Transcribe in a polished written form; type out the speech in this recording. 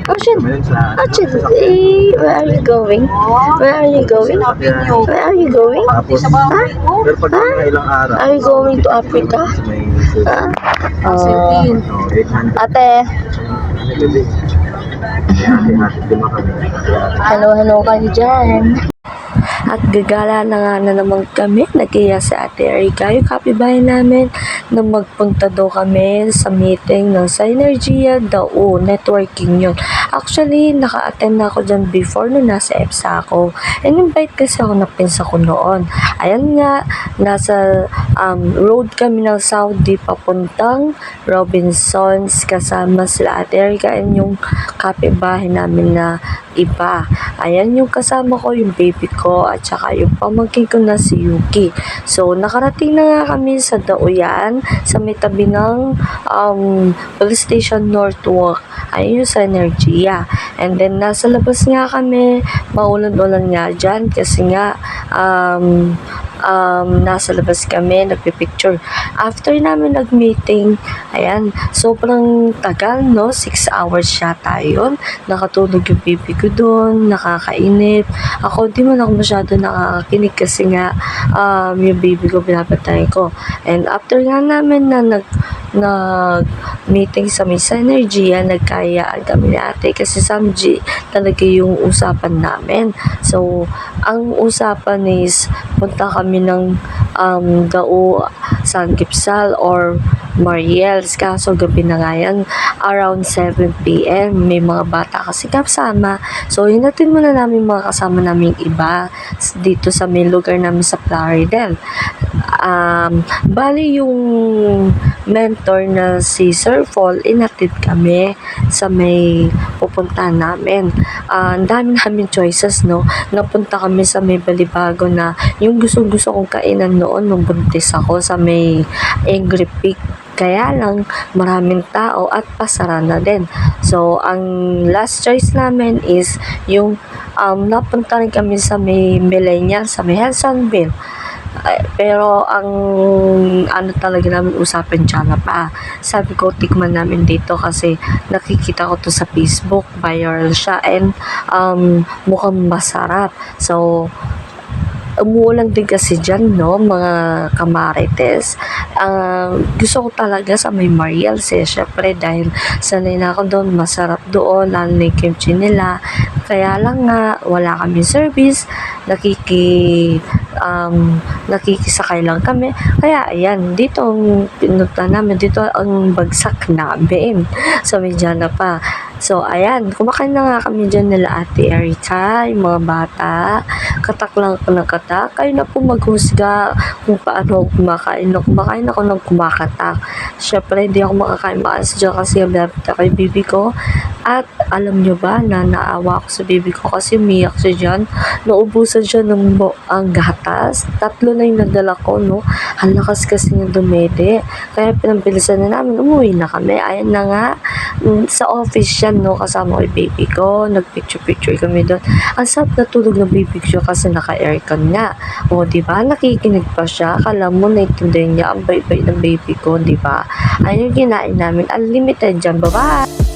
Actually, where are you going? Where are you going? Where are you going? Are you going to Africa? Ate. Hello kayo dyan. At gagala na naman kami, nagiya sa Ate Erica, yung kapitbahay namin, na magpunta daw kami sa meeting ng Synergia Dao, networking yun. Actually, naka-attend na ako dyan before nung nasa EPSA ako. In-invite kasi ako na pinsa ko noon. Ayan nga, nasa road kami ng Saudi papuntang Robinsons kasama sila Ate Erica and yung kapitbahay namin na iba. Ayan yung kasama ko, yung baby ko at saka yung pamangkin ko na si Yuki. So, nakarating na nga kami sa Daoyan, sa may tabi ng police station Northwalk. Ayun yung sa Energia. And then, nasa labas nga kami, maulan-ulan nga dyan kasi nga nasa labas kami, nagpipicture. After namin nag-meeting, ayan, sobrang tagal, no? 6 hours siya tayo. Nakatulog yung baby ko doon, nakakainip. Ako, di man ako masyado nakakakinig kasi nga, yung baby ko pinapatay ko. And after nga namin na nag-meeting sa Miss Energy, nagkayaan kami ni ate kasi Samji talaga yung usapan namin. So, ang usapan is punta kami ng Dao, San Gipsal or Mariels. Kaso gabi na nga yan, around 7 p.m. May mga bata kasi kasama. So, hinatid muna namin mga kasama namin iba dito sa may lugar namin sa Plaridel. Bali yung mentor na si Sir Paul, inatid kami sa may pupuntahan namin. Ang dami namin choices, no? Napunta kami sa may Balibago na yung gusto kong kainan noon nung buntis ako sa may Angry Pig. Kaya lang, maraming tao at pasara na din. So, ang last choice namin is yung napunta rin kami sa may Millennial, sa may Helsonville. Pero ang ano talaga namin usapan dyan na pa. Sabi ko, tikman namin dito kasi nakikita ko to sa Facebook, viral siya and mukhang masarap. So, umuulan din kasi dyan, no, mga kamarites. Gusto ko talaga sa may Mariels syempre dahil sanay na ako doon, masarap doon, lalo na yung kimchi nila. Kaya lang nga, wala kami service, nakikisakay lang kami. Kaya, ayan, dito ang pinunta namin, dito ang bagsak namin. So, medyo na pa. So, ayan, kumakain na nga kami dyan nila Ate Erica, yung mga bata. Katak lang ako ng katak. Kayo na po maghusga kung paano kumakain. Kumakain ako ng kumakatak. Syempre, hindi ako makakain maas dyan kasi malapit ako yung baby ko. At alam nyo ba na naawa ako sa baby ko kasi umiyak siya dyan. Naubusan siya ng ang gatas. 3 na yung nadala ko, no? Ang lakas kasi niya dumede. Kaya pinambilisan na namin. Umuwi na kami. Ayan na nga. Sa office siya, no? Kasama ko yung baby ko. Nagpicture-picture kami doon. Ang sarap na tulog ng baby ko kasi naka-aircon nga. O, diba? Nakikinig pa siya. Akala mo, naitindihan niya ang bait-bait ng baby ko, diba? Ayun yung kinain namin. Unlimited dyan. Bye-bye!